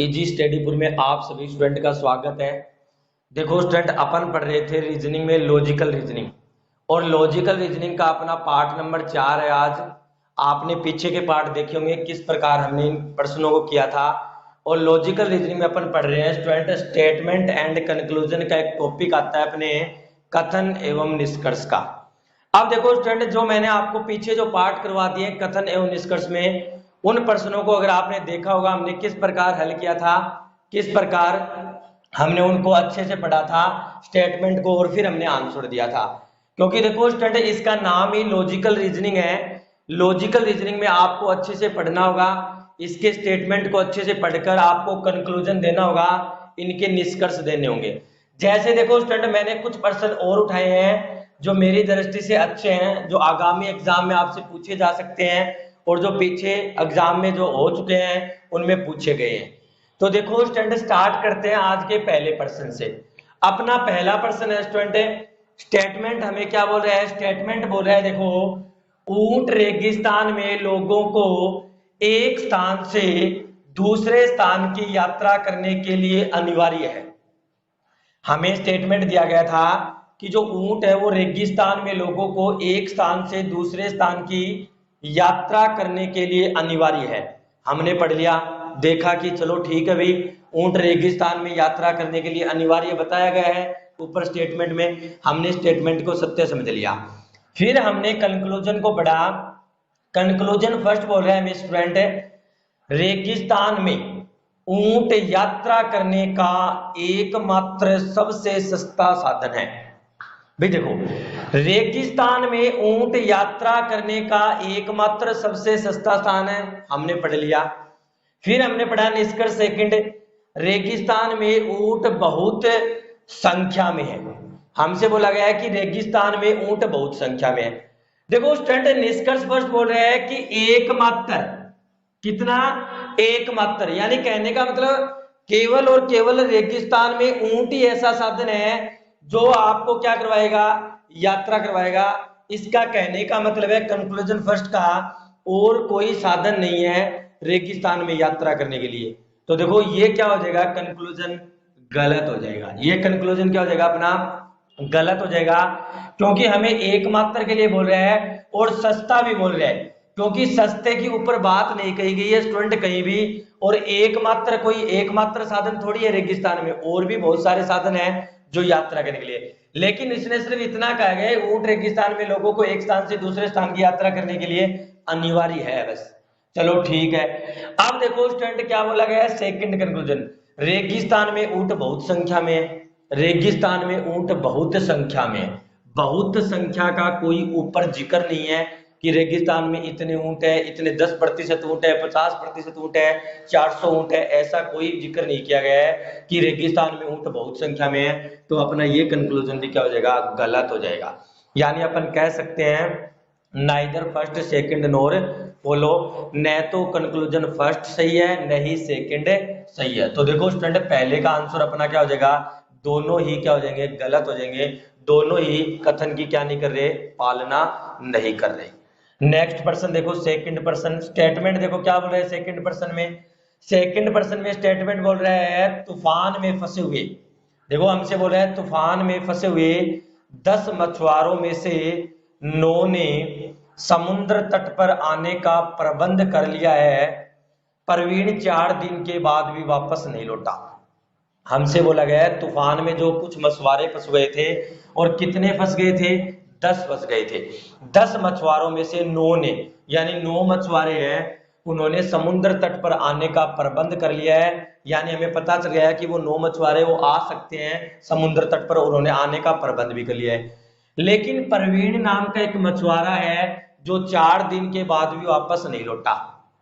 Easy स्टडीपुर में आप सभी स्टूडेंट का स्वागत है। देखो स्टूडेंट, अपन पढ़ रहे थे रीजनिंग में लॉजिकल रीजनिंग, और लॉजिकल रीजनिंग का अपना पार्ट नंबर 4 है। आज आपने पीछे के पार्ट देखे होंगे किस प्रकार हमने इन प्रश्नों को किया था। और लॉजिकल रीजनिंग में अपन पढ़ रहे हैं स्टूडेंट स्टेटमेंट एंड कंक्लूजन का एक टॉपिक आता है अपने कथन एवं निष्कर्ष का। अब देखो स्टूडेंट, जो मैंने आपको पीछे जो पार्ट करवा दिए कथन एवं निष्कर्ष में, उन प्रश्नों को अगर आपने देखा होगा हमने किस प्रकार हल किया था, किस प्रकार हमने उनको अच्छे से पढ़ा था स्टेटमेंट को, और फिर हमने आंसर दिया था। क्योंकि देखो स्टूडेंट, इसका नाम ही लॉजिकल रीजनिंग है। लॉजिकल रीजनिंग में आपको अच्छे से पढ़ना होगा, इसके स्टेटमेंट को अच्छे से पढ़कर आपको कंक्लूजन देना होगा, इनके निष्कर्ष देने होंगे। जैसे देखो स्टूडेंट, मैंने कुछ प्रश्न और उठाए हैं जो मेरी दृष्टि से अच्छे हैं, जो आगामी एग्जाम में आपसे पूछे जा सकते हैं और जो पीछे एग्जाम में जो हो चुके हैं उनमें पूछे गए हैं। तो देखो स्टूडेंट, स्टार्ट करते हैं आज के पहले प्रश्न से। अपना पहला प्रश्न है स्टूडेंट, स्टेटमेंट हमें क्या बोल रहा है? स्टेटमेंट बोल रहा है, देखो, ऊंट रेगिस्तान में लोगों को एक स्थान से दूसरे स्थान की यात्रा करने के लिए अनिवार्य है। हमें स्टेटमेंट दिया गया था कि जो ऊंट है वो रेगिस्तान में लोगों को एक स्थान से दूसरे स्थान की यात्रा करने के लिए अनिवार्य है। हमने पढ़ लिया, देखा कि चलो ठीक है भाई, ऊंट रेगिस्तान में यात्रा करने के लिए अनिवार्य बताया गया है ऊपर स्टेटमेंट में। हमने स्टेटमेंट को सत्य समझ लिया। फिर हमने कंक्लूजन को पढ़ा। कंक्लूजन फर्स्ट बोल रहा है हमें स्टूडेंट, रेगिस्तान में ऊंट यात्रा करने का एकमात्र सबसे सस्ता साधन है। भाई देखो, रेगिस्तान में ऊंट यात्रा करने का एकमात्र सबसे सस्ता स्थान है, हमने पढ़ लिया। फिर हमने पढ़ा निष्कर्ष सेकंड, रेगिस्तान में ऊंट बहुत संख्या में है। हमसे बोला गया है कि रेगिस्तान में ऊंट बहुत संख्या में है। देखो स्टूडेंट, निष्कर्ष फर्स्ट बोल रहे हैं कि एकमात्र, कितना? एकमात्र, यानी कहने का मतलब केवल और केवल रेगिस्तान में ऊंट ही ऐसा साधन है जो आपको क्या करवाएगा? यात्रा करवाएगा। इसका कहने का मतलब है कंक्लूजन फर्स्ट का, और कोई साधन नहीं है रेगिस्तान में यात्रा करने के लिए। तो देखो ये क्या हो जाएगा? कंक्लूजन गलत हो जाएगा। ये कंक्लूजन क्या हो जाएगा? अपना गलत हो जाएगा, क्योंकि हमें एकमात्र के लिए बोल रहे हैं और सस्ता भी बोल रहे हैं, क्योंकि सस्ते के ऊपर बात नहीं कही गई है स्टूडेंट कहीं भी। और एकमात्र, कोई एकमात्र साधन थोड़ी है रेगिस्तान में, और भी बहुत सारे साधन हैं जो यात्रा करने के लिए। लेकिन इसने सिर्फ इतना कहा गया, ऊंट रेगिस्तान में लोगों को एक स्थान से दूसरे स्थान की यात्रा करने के लिए अनिवार्य है, बस। चलो ठीक है। अब देखो स्टूडेंट, क्या बोला गया है? सेकंड कंक्लूजन, रेगिस्तान में ऊंट बहुत संख्या में है। रेगिस्तान में ऊंट बहुत संख्या में है। बहुत संख्या का कोई ऊपर जिक्र नहीं है कि रेगिस्तान में इतने ऊंट है, इतने 10% ऊंट है, 50% ऊंट है, 400 ऊंट है, ऐसा कोई जिक्र नहीं किया गया है कि रेगिस्तान में ऊंट बहुत संख्या में है। तो अपना ये कंक्लूजन भी क्या हो जाएगा? गलत हो जाएगा। यानी अपन कह सकते हैं नाइदर फर्स्ट सेकंड नोर फॉलो, न तो कंक्लूजन फर्स्ट सही है न ही सेकंड सही है। तो देखो स्टूडेंट, पहले का आंसर अपना क्या हो जाएगा? दोनों ही क्या हो जाएंगे? गलत हो जाएंगे। दोनों ही कथन की क्या नहीं कर रहे? पालना नहीं कर रहे। नेक्स्ट पर्सन देखो, सेकंड पर्सन स्टेटमेंट देखो क्या बोल रहे हैं सेकंड पर्सन में। सेकंड पर्सन में स्टेटमेंट बोल रहा है तूफान में फंसे हुए। देखो हमसे बोल रहा है तूफान में फंसे हुए 10 मछुआरों में से 9 ने समुद्र तट पर आने का प्रबंध कर लिया है। प्रवीण 4 दिन के बाद भी वापस नहीं लौटा। हमसे बोला गया है तूफान में जो कुछ मछुआरे फंस गए थे, और कितने फंस गए थे? 10 फंस गए थे। 10 मछुआरों में से 9 ने, यानी 9 मछुआरे हैं, उन्होंने समुद्र तट पर आने का प्रबंध कर लिया है। यानी हमें पता चल गया है कि वो 9 मछुआरे वो आ सकते हैं समुद्र तट पर, उन्होंने आने का प्रबंध भी कर लिया है। लेकिन प्रवीण नाम का एक मछुआरा है जो 4 दिन के बाद भी वापस नहीं लौटा।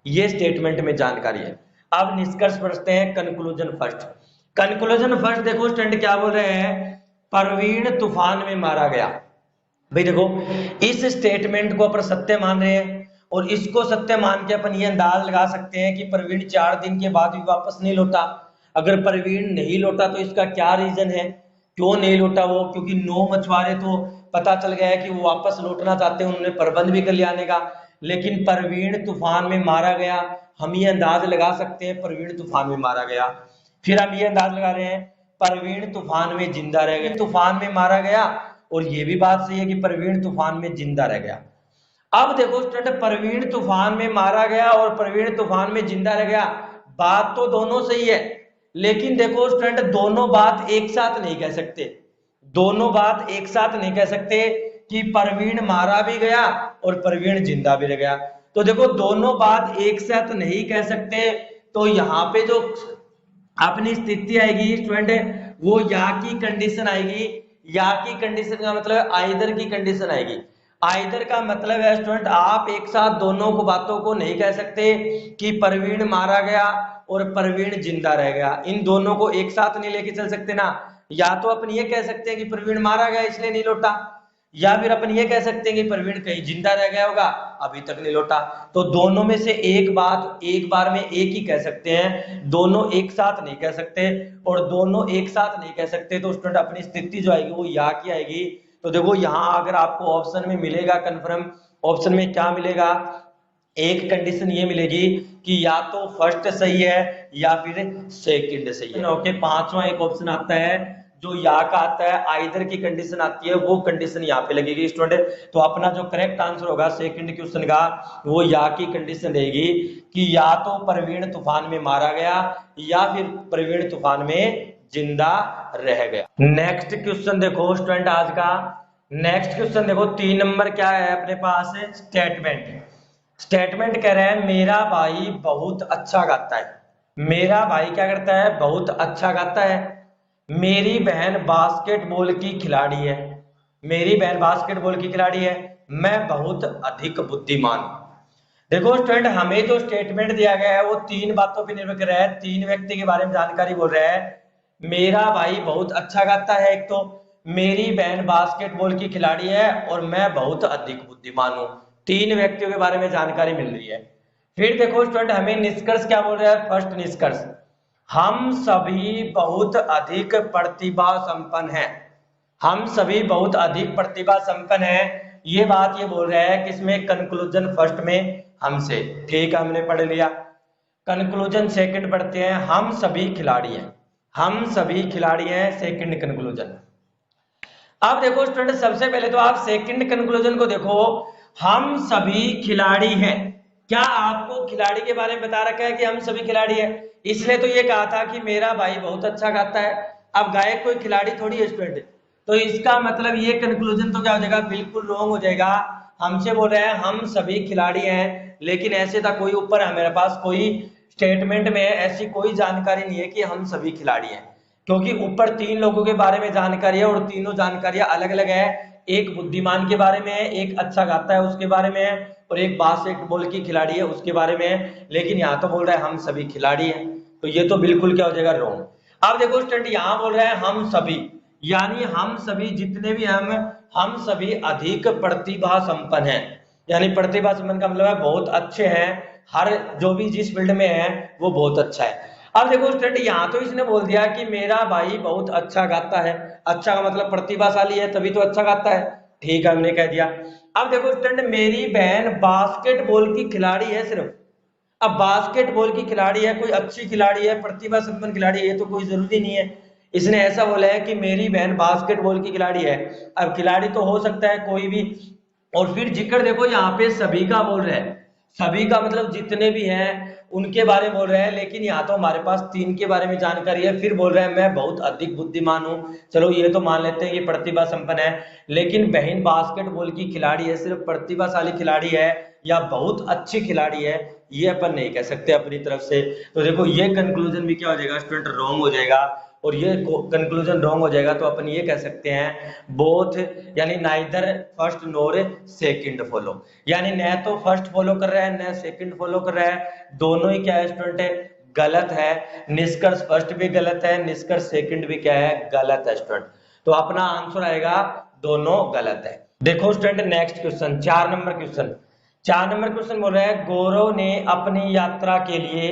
ये स्टेटमेंट में जानकारी है। अब निष्कर्ष पढ़ते हैं कंक्लूजन फर्स्ट। कंक्लूजन फर्स्ट देखो स्टूडेंट क्या बोल रहे हैं? प्रवीण तूफान में मारा गया। भाई देखो, इस स्टेटमेंट को अपन सत्य मान रहे हैं, और इसको सत्य मान के अपन ये अंदाज लगा सकते हैं कि प्रवीण 4 दिन के बाद भी वापस नहीं लौटा। अगर प्रवीण नहीं लौटा तो इसका क्या रीजन है, क्यों नहीं लौटा वो? क्योंकि 9 मछुआरे तो पता चल गया है कि वो वापस लौटना चाहते हैं, उन्होंने प्रबंध भी कर लिया आने का। लेकिन प्रवीण तूफान में मारा गया, हम ये अंदाज लगा सकते हैं परवीन तूफान में मारा गया। फिर हम ये अंदाज लगा रहे हैं परवीन तूफान में जिंदा रह गया, तूफान में मारा गया, और ये भी बात सही है कि परवीन तूफान में जिंदा रह गया। अब देखो स्टूडेंट, परवीन तूफान में मारा गया और परवीन तूफान में जिंदा रह गया, बात तो दोनों सही है, लेकिन देखो स्टूडेंट दोनों बात एक साथ नहीं कह सकते। दोनों बात एक साथ नहीं कह सकते कि परवीन मारा भी गया और परवीन जिंदा भी रह गया। तो देखो दोनों बात एक साथ नहीं कह सकते, तो यहाँ पे जो अपनी स्थिति आएगी स्टूडेंट वो या की कंडीशन आएगी। या की कंडीशन का मतलब आइदर की कंडीशन आएगी। आइदर का मतलब है स्टूडेंट आप एक साथ दोनों को बातों को नहीं कह सकते कि परवीन मारा गया और परवीन जिंदा रह गया, इन दोनों को एक साथ नहीं लेके चल सकते ना। या तो अपन ये कह सकते हैं कि परवीन मारा गया इसलिए नहीं लौटा, या फिर अपन ये कह सकते हैं कि परवीन कहीं जिंदा रह गया होगा अभी तक नहीं लौटा। तो दोनों में से एक बात एक बार में एक ही कह सकते हैं, दोनों एक साथ नहीं कह सकते, और दोनों एक साथ नहीं कह सकते तो स्टूडेंट अपनी स्थिति जो आएगी वो या की आएगी। तो देखो यहाँ अगर आपको ऑप्शन में मिलेगा कंफर्म, ऑप्शन में क्या मिलेगा, एक कंडीशन ये मिलेगी कि या तो फर्स्ट सही है या फिर सेकंड सही है। ओके, पांचवा एक ऑप्शन आता है जो या का आता है, आइदर की कंडीशन आती है, वो कंडीशन यहाँ पे लगेगी स्टूडेंट। तो अपना जो करेक्ट आंसर होगा सेकंड क्वेश्चन का वो या की कंडीशन रहेगी कि या तो परवीन तूफान में मारा गया या फिर परवीन तूफान में जिंदा रह गया। नेक्स्ट क्वेश्चन देखो स्टूडेंट आज का, नेक्स्ट क्वेश्चन देखो 3 नंबर क्या है अपने पास, स्टेटमेंट। स्टेटमेंट कह रहा है मेरा भाई बहुत अच्छा गाता है। मेरा भाई क्या करता है, बहुत अच्छा गाता है। मेरी बहन बास्केटबॉल की खिलाड़ी है। मेरी बहन बास्केटबॉल की खिलाड़ी है। मैं बहुत अधिक बुद्धिमान हूं। देखो स्टूडेंट हमें जो स्टेटमेंट दिया गया है वो 3 बातों पर निर्भर कर रहा है, 3 व्यक्ति के बारे में जानकारी बोल रहा है। मेरा भाई बहुत अच्छा गाता है, एक तो मेरी बहन बास्केटबॉल की खिलाड़ी है और मैं बहुत अधिक बुद्धिमान हूं। 3 व्यक्तियों के बारे में जानकारी मिल रही है। फिर देखो स्टूडेंट हमें निष्कर्ष क्या बोल रहा है, फर्स्ट निष्कर्ष हम सभी बहुत अधिक प्रतिभा संपन्न हैं। हम सभी बहुत अधिक प्रतिभा संपन्न हैं, ये बात ये बोल रहा है किसमें, कंक्लूजन फर्स्ट में हमसे, ठीक है हमने पढ़ लिया। कंक्लूजन सेकंड पढ़ते हैं, हम सभी खिलाड़ी हैं। हम सभी खिलाड़ी हैं, सेकंड कंक्लूजन। अब देखो स्टूडेंट सबसे पहले तो आप सेकंड कंक्लूजन को देखो, हम सभी खिलाड़ी हैं। क्या आपको खिलाड़ी के बारे में बता रखा है कि हम सभी खिलाड़ी हैं? इसलिए तो ये कहा था कि मेरा भाई बहुत अच्छा गाता है। अब गायक कोई खिलाड़ी थोड़ी है स्टूडेंट, तो इसका मतलब ये कंक्लूजन तो क्या हो जाएगा, बिल्कुल रॉन्ग हो जाएगा। हमसे बोल रहे हैं हम सभी खिलाड़ी हैं, लेकिन ऐसे था कोई ऊपर है मेरे पास कोई स्टेटमेंट में ऐसी कोई जानकारी नहीं है कि हम सभी खिलाड़ी हैं, क्योंकि ऊपर 3 लोगों के बारे में जानकारी है और तीनों जानकारियां अलग अलग है। एक बुद्धिमान के बारे में है, एक अच्छा गाता है उसके बारे में है, और एक बास्केटबॉल की खिलाड़ी है उसके बारे में है। लेकिन यहाँ तो बोल रहा है हम सभी खिलाड़ी हैं, तो ये तो बिल्कुल क्या हो जाएगा, रॉन्ग। अब देखो स्टूडेंट यहाँ बोल रहे हैं हम सभी, यानी हम सभी जितने भी हम सभी अधिक प्रतिभा संपन्न हैं। यानी प्रतिभा संपन्न का मतलब है बहुत अच्छे हैं, हर जो भी जिस फील्ड में है वो बहुत अच्छा है। अब देखो स्टूडेंट यहाँ तो इसने बोल दिया कि मेरा भाई बहुत अच्छा गाता है। अच्छा का मतलब प्रतिभाशाली है, तभी तो अच्छा गाता है, ठीक है हमने कह दिया। अब देखो स्टूडेंट मेरी बहन बास्केटबॉल की खिलाड़ी है सिर्फ। अब बास्केटबॉल की खिलाड़ी है, कोई अच्छी खिलाड़ी है, प्रतिभा संपन्न खिलाड़ी है, तो कोई जरूरी नहीं है। इसने ऐसा बोला है कि मेरी बहन बास्केटबॉल की खिलाड़ी है। अब खिलाड़ी तो हो सकता है कोई भी, और फिर जिक्र देखो यहाँ पे सभी का बोल रहे हैं। सभी का मतलब जितने भी हैं उनके बारे में बोल रहे हैं, लेकिन यहाँ तो हमारे पास 3 के बारे में जानकारी है। फिर बोल रहे हैं मैं बहुत अधिक बुद्धिमान हूँ, चलो ये तो मान लेते हैं कि प्रतिभा संपन्न है। लेकिन बहन बास्केटबॉल की खिलाड़ी है, सिर्फ प्रतिभाशाली खिलाड़ी है या बहुत अच्छी खिलाड़ी है, ये अपन नहीं कह सकते अपनी तरफ से। तो देखो ये कंक्लूजन भी क्या हो जाएगा स्टूडेंट, रॉन्ग हो जाएगा। और ये कंक्लूजन रॉन्ग हो जाएगा तो अपन ये कह सकते हैं बोथ, यानी नाइदर फर्स्ट नोर सेकंड फॉलो, यानी न तो फर्स्ट फॉलो कर रहा है न सेकंड फॉलो कर रहा है, दोनों ही क्या है स्टूडेंट, गलत है। निष्कर्ष फर्स्ट भी गलत है, निष्कर्ष सेकंड भी क्या है, गलत है स्टूडेंट। तो अपना आंसर आएगा दोनों गलत है। देखो student next question, 4 number question. 4 number question बोल रहा है गौरव ने अपनी यात्रा के लिए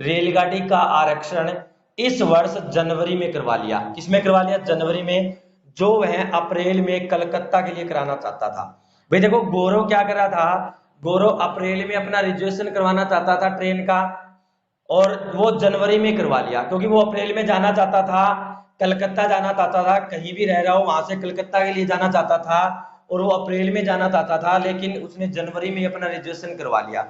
रेलगाड़ी का आरक्षण इस वर्ष जनवरी में करवा लिया। किसमें करवा लिया, जनवरी में, जो वह अप्रैल में कलकत्ता के लिए कराना चाहता था। भाई देखो गौरव क्या कर रहा था, गौरव अप्रैल में अपना रिजर्वेशन करवाना चाहता था ट्रेन का, और वो जनवरी में करवा लिया, क्योंकि वो अप्रैल में जाना चाहता था, कलकत्ता जाना चाहता था, कहीं भी रह रहा हो वहां से कलकत्ता के लिए जाना चाहता था, और वो अप्रैल में जाना चाहता था, लेकिन उसने जनवरी में अपना रिजर्वेशन करवा लिया।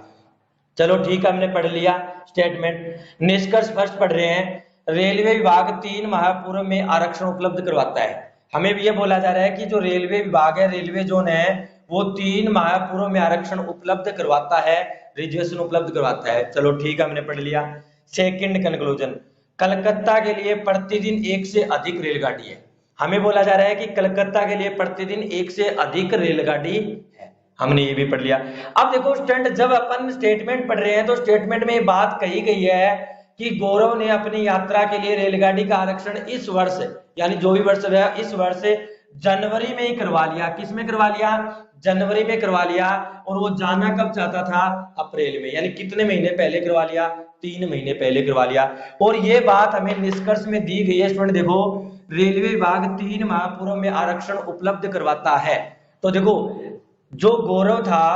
चलो ठीक है, हमने पढ़ लिया स्टेटमेंट। निष्कर्ष फर्स्ट पढ़ रहे हैं। रेलवे विभाग 3 माह पूर्व में आरक्षण उपलब्ध करवाता है। हमें भी ये बोला जा रहा है कि जो रेलवे विभाग है, रेलवे जोन है, वो 3 माह पूर्व में आरक्षण उपलब्ध करवाता है, रिजर्वेशन उपलब्ध करवाता है। चलो ठीक है, हमने पढ़ लिया। सेकंड कंक्लूजन, कलकत्ता के लिए प्रतिदिन 1 से अधिक रेलगाड़ी है। हमें बोला जा रहा है कि कलकत्ता के लिए प्रतिदिन 1 से अधिक रेलगाड़ी है, हमने ये भी पढ़ लिया। अब देखो स्टूडेंट, जब अपन स्टेटमेंट पढ़ रहे हैं तो स्टेटमेंट में ये बात कही गई है कि गौरव ने अपनी यात्रा के लिए रेलगाड़ी का आरक्षण इस वर्ष, यानी जो भी वर्ष रहा इस वर्ष जनवरी में ही करवा लिया। किस में करवा लिया? जनवरी में करवा लिया। और वो जाना कब चाहता था? अप्रैल में, यानी कितने महीने पहले करवा लिया? 3 महीने पहले करवा लिया। और ये बात हमें निष्कर्ष में दी गई है स्टूडेंट। देखो, रेलवे विभाग 3 माह पूर्व में आरक्षण उपलब्ध करवाता है। तो देखो, जो गौरव था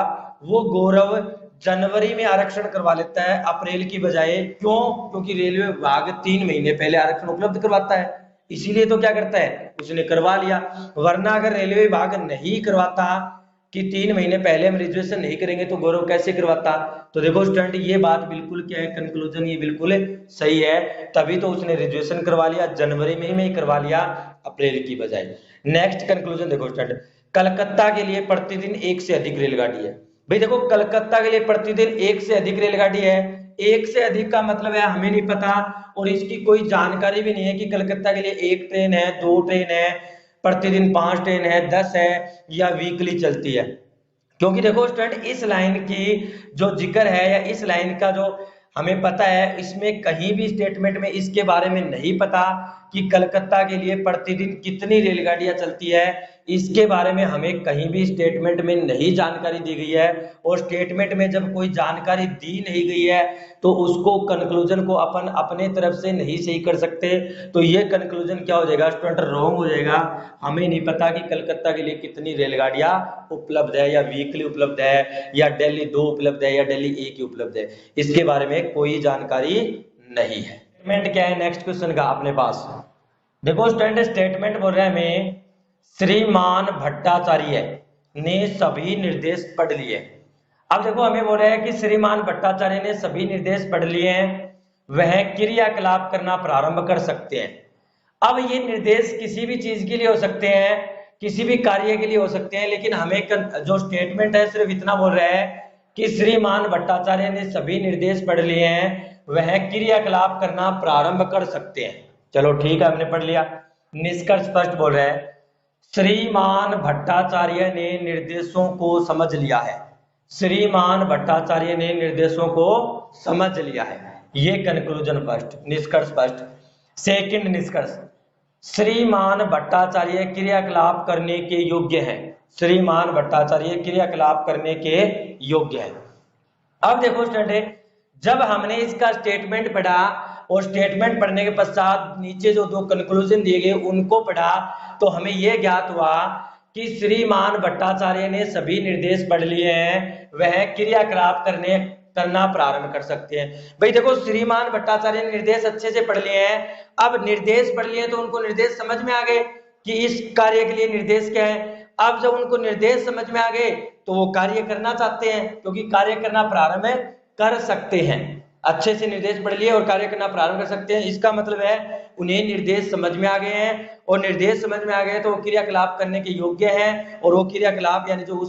वो गौरव जनवरी में आरक्षण करवा लेता है अप्रैल की बजाय। क्यों? क्योंकि रेलवे विभाग 3 महीने पहले आरक्षण उपलब्ध करवाता है, इसीलिए तो क्या करता है, उसने करवा लिया। वरना अगर रेलवे विभाग नहीं करवाता कि 3 महीने पहले हम रिजर्वेशन नहीं करेंगे, तो गौरव कैसे करवाता? तो देखो स्टूडेंट, ये बात बिल्कुल क्या है, कंक्लूजन ये बिल्कुल सही है। तभी तो उसने रिजर्वेशन करवा लिया, जनवरी में ही करवा लिया अप्रैल की बजाय। नेक्स्ट कंक्लूजन देखो स्टूडेंट, कलकत्ता के लिए प्रतिदिन 1 से अधिक रेलगाड़ी है। भाई देखो, कलकत्ता के लिए प्रतिदिन 1 से अधिक रेलगाड़ी है। 1 से अधिक का मतलब है हमें नहीं पता, और इसकी कोई जानकारी भी नहीं है कि कलकत्ता के लिए 1 ट्रेन है, 2 ट्रेन है, प्रतिदिन 5 ट्रेन है, 10 है, या वीकली चलती है। क्योंकि देखो स्टूडेंट, इस लाइन की जो जिक्र है या इस लाइन का जो हमें पता है, इसमें कहीं भी स्टेटमेंट में इसके बारे में नहीं पता कि कलकत्ता के लिए प्रतिदिन कितनी रेलगाड़ियां चलती है। इसके बारे में हमें कहीं भी स्टेटमेंट में नहीं जानकारी दी गई है। और स्टेटमेंट में जब कोई जानकारी दी नहीं गई है तो उसको कंक्लूजन को अपन अपने तरफ से नहीं सही कर सकते। तो ये कंक्लूजन क्या हो जाएगा स्टूडेंट? रॉन्ग हो जाएगा। हमें नहीं पता कि कलकत्ता के लिए कितनी रेलगाड़ियां उपलब्ध है, या वीकली उपलब्ध है, या दिल्ली 2 उपलब्ध है, या दिल्ली 1 ही उपलब्ध है। इसके बारे में कोई जानकारी नहीं है। स्टेटमेंट क्या है नेक्स्ट क्वेश्चन का अपने पास? देखो स्टूडेंट, स्टेटमेंट बोल रहे हैं हमें, श्रीमान भट्टाचार्य ने सभी निर्देश पढ़ लिए। अब देखो, हमें बोल रहे हैं कि श्रीमान भट्टाचार्य ने सभी निर्देश पढ़ लिए हैं, वह क्रियाकलाप करना प्रारंभ कर सकते हैं। अब ये निर्देश किसी भी चीज के लिए हो सकते हैं, किसी भी कार्य के लिए हो सकते हैं, लेकिन हमें जो स्टेटमेंट है सिर्फ इतना बोल रहा है कि श्रीमान भट्टाचार्य ने सभी निर्देश पढ़ लिए हैं, वह क्रियाकलाप करना प्रारंभ कर सकते हैं। चलो ठीक है, हमने पढ़ लिया। निष्कर्ष स्पष्ट बोल रहा है, श्रीमान भट्टाचार्य ने निर्देशों को समझ लिया है। श्रीमान भट्टाचार्य ने निर्देशों को समझ लिया है। ये कंक्लूजन फर्स्ट, निष्कर्ष फर्स्ट। सेकंड निष्कर्ष, श्रीमान भट्टाचार्य क्रियाकलाप करने के योग्य हैं। श्रीमान भट्टाचार्य क्रियाकलाप करने के योग्य हैं। अब देखो स्टूडेंट, जब हमने इसका स्टेटमेंट पढ़ा और स्टेटमेंट पढ़ने के पश्चात नीचे जो 2 कंक्लूजन दिए गए उनको पढ़ा, तो हमें यह ज्ञात हुआ कि श्रीमान भट्टाचार्य ने सभी निर्देश पढ़ लिए हैं, वह क्रियाकलाप करना प्रारंभ कर सकते हैं। भाई देखो, श्रीमान भट्टाचार्य ने निर्देश अच्छे से पढ़ लिए हैं। अब निर्देश पढ़ लिए तो उनको निर्देश समझ में आ गए कि इस कार्य के लिए निर्देश क्या है। अब जब उनको निर्देश समझ में आ गए तो वो कार्य करना चाहते हैं, क्योंकि कार्य करना प्रारंभ कर सकते हैं। अच्छे से निर्देश पढ़ लिए और कार्य करना प्रारंभ कर सकते हैं, इसका मतलब है उन्हें निर्देश समझ में आ गए हैं, और निर्देश समझ में आ गए तो वो क्रियाकलाप करने के योग्य हैं। और वो क्रियाकलाप यानी जो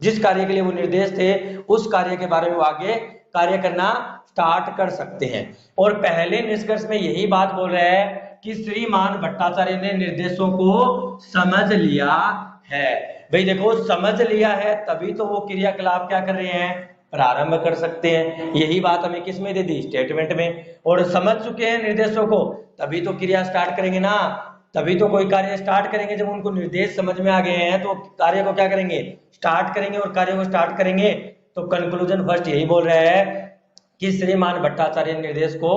जिस कार्य के लिए वो निर्देश थे, उस कार्य के बारे में वो आगे कार्य करना स्टार्ट कर सकते हैं। और पहले निष्कर्ष में यही बात बोल रहा है कि श्रीमान भट्टाचार्य ने निर्देशों को समझ लिया है। भाई देखो, समझ लिया है तभी तो वो क्रियाकलाप क्या कर रहे हैं, प्रारंभ कर सकते हैं। यही बात हमें किस में दे दी, स्टेटमेंट में। और समझ चुके हैं निर्देशों को तभी तो क्रिया स्टार्ट करेंगे ना, तभी तो कोई कार्य स्टार्ट करेंगे। जब उनको निर्देश समझ में आ गए हैं तो कार्य को क्या करेंगे, स्टार्ट करेंगे। और कार्य को स्टार्ट करेंगे तो कंक्लूजन फर्स्ट यही बोल रहा है कि श्रीमान भट्टाचार्य ने निर्देश को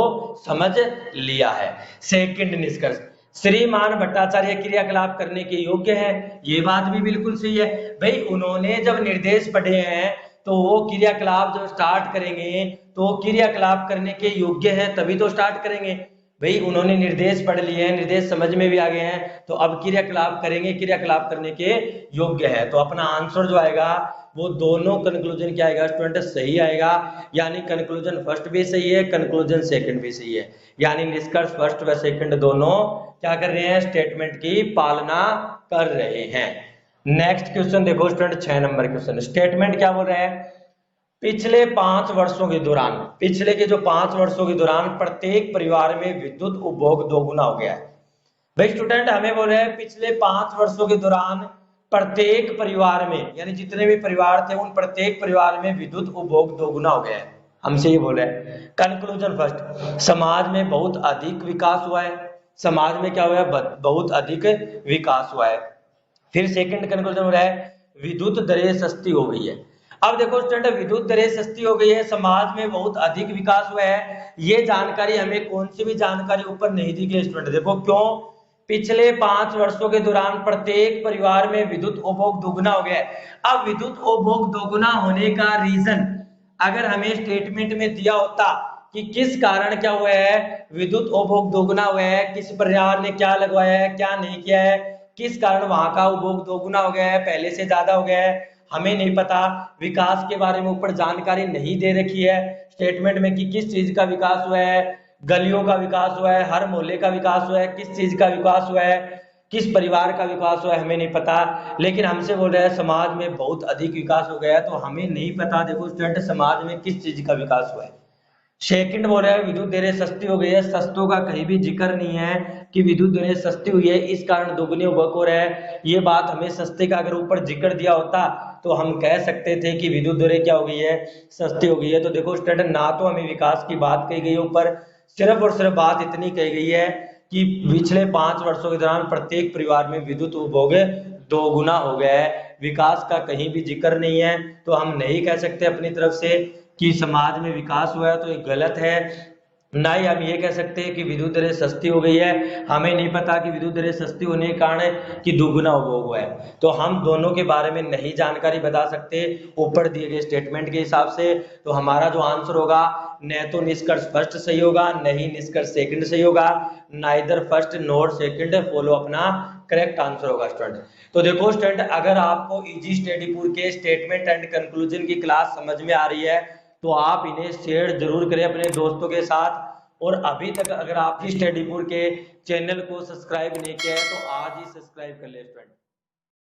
समझ लिया है। सेकंड निष्कर्ष, श्रीमान भट्टाचार्य क्रियाकलाप करने के योग्य है। ये बात भी बिल्कुल सही है। भाई उन्होंने जब निर्देश पढ़े हैं तो तो वो क्रियाकलाप जब स्टार्ट करेंगे तो वो क्रियाकलाप करने के योग्य है तभी तो स्टार्ट करेंगे। भाई उन्होंने निर्देश पढ़ लिए हैं, निर्देश समझ में भी आ गए हैं, तो अब क्रियाकलाप करेंगे, क्रियाकलाप करने के योग्य है। तो अपना आंसर जो आएगा वो दोनों कंक्लूजन क्या आएगा स्टूडेंट, सही आएगा। यानी कंक्लूजन फर्स्ट भी सही है, कंक्लूजन सेकंड भी सही है। यानी निष्कर्ष फर्स्ट व सेकंड दोनों क्या कर रहे हैं, स्टेटमेंट की पालना कर रहे हैं। नेक्स्ट क्वेश्चन देखो स्टूडेंट, 6 नंबर क्वेश्चन। स्टेटमेंट क्या बोल रहा है, पिछले 5 वर्षों के दौरान, पिछले के जो 5 वर्षों के दौरान प्रत्येक परिवार में विद्युत उपभोग दोगुना हो गया है। भाई स्टूडेंट हमें बोल रहे हैं पिछले 5 वर्षों के दौरान प्रत्येक परिवार में, यानी जितने भी परिवार थे उन प्रत्येक परिवार में विद्युत उपभोग दोगुना हो गया है, हमसे ये बोल रहे हैं। कंक्लूजन फर्स्ट, समाज में बहुत अधिक विकास हुआ है, समाज में क्या हुआ है, बहुत अधिक विकास हुआ है। फिर सेकंड कंक्लूजन हो रहा है विद्युत दरें सस्ती हो गई है। अब देखो स्टूडेंट, विद्युत दरें सस्ती हो गई है, समाज में बहुत अधिक विकास हुआ है, ये जानकारी हमें कौन सी भी जानकारी ऊपर नहीं दी गई स्टूडेंट। देखो क्यों, पिछले 5 वर्षों के दौरान प्रत्येक परिवार में विद्युत उपभोग दोगुना हो गया है। अब विद्युत उपभोग दोगुना होने का रीजन अगर हमें स्टेटमेंट में दिया होता कि किस कारण क्या हुआ है, विद्युत उपभोग दोगुना हुआ है, किस परिवार ने क्या लगवाया है, क्या नहीं किया है, किस कारण वहां का उपभोग दोगुना हो गया है, पहले से ज्यादा हो गया है, हमें नहीं पता। विकास के बारे में ऊपर जानकारी नहीं दे रखी है स्टेटमेंट में कि किस चीज का विकास हुआ है, गलियों का विकास हुआ है, हर मोहल्ले का विकास हुआ है, किस चीज का विकास हुआ है, किस परिवार का विकास हुआ है, हमें नहीं पता। लेकिन हमसे बोल रहे हैं समाज में बहुत अधिक विकास हो गया है, तो हमें नहीं पता देखो स्टूडेंट समाज में किस चीज का विकास हुआ है। सेकंड बोल रहा है विद्युत दरें सस्ती हो गई है, सस्तों का कहीं भी जिक्र नहीं है कि विद्युत दरें सस्ती हुई है इस कारण दोगुनी उपभोग हो रहा है। ये बात हमें सस्ते का अगर ऊपर जिक्र दिया होता तो हम कह सकते थे कि विद्युत दरें क्या हो गई है, सस्ती हो गई है। तो देखो स्टूडेंट, ना तो हमें विकास की बात कही गई है ऊपर, सिर्फ और सिर्फ बात इतनी कही गई है कि पिछले 5 वर्षों के दौरान प्रत्येक परिवार में विद्युत उपभोग दोगुना हो गया है। विकास का कहीं भी जिक्र नहीं है, तो हम नहीं कह सकते अपनी तरफ से कि समाज में विकास हुआ है, तो ये गलत है। ना ही हम ये कह सकते हैं कि विद्युत दरें सस्ती हो गई है, हमें नहीं पता कि विद्युत दरें सस्ती होने के कारण कि दुगुना उपभोग हुआ है, तो हम दोनों के बारे में नहीं जानकारी बता सकते ऊपर दिए गए स्टेटमेंट के हिसाब से। तो हमारा जो आंसर होगा न तो निष्कर्ष फर्स्ट सही होगा, न ही निष्कर्ष सेकंड सही होगा, neither first not second follow अपना करेक्ट आंसर होगा स्टूडेंट। तो देखो स्टूडेंट, अगर आपको इजी स्टडी पूल के स्टेटमेंट एंड कंक्लूजन की क्लास समझ में आ रही है तो आप इन्हें शेयर जरूर करें अपने दोस्तों के साथ। और अभी तक अगर आप स्टडी पूल के चैनल को सब्सक्राइब नहीं किया है तो आज ही सब्सक्राइब कर ले स्टूडेंट।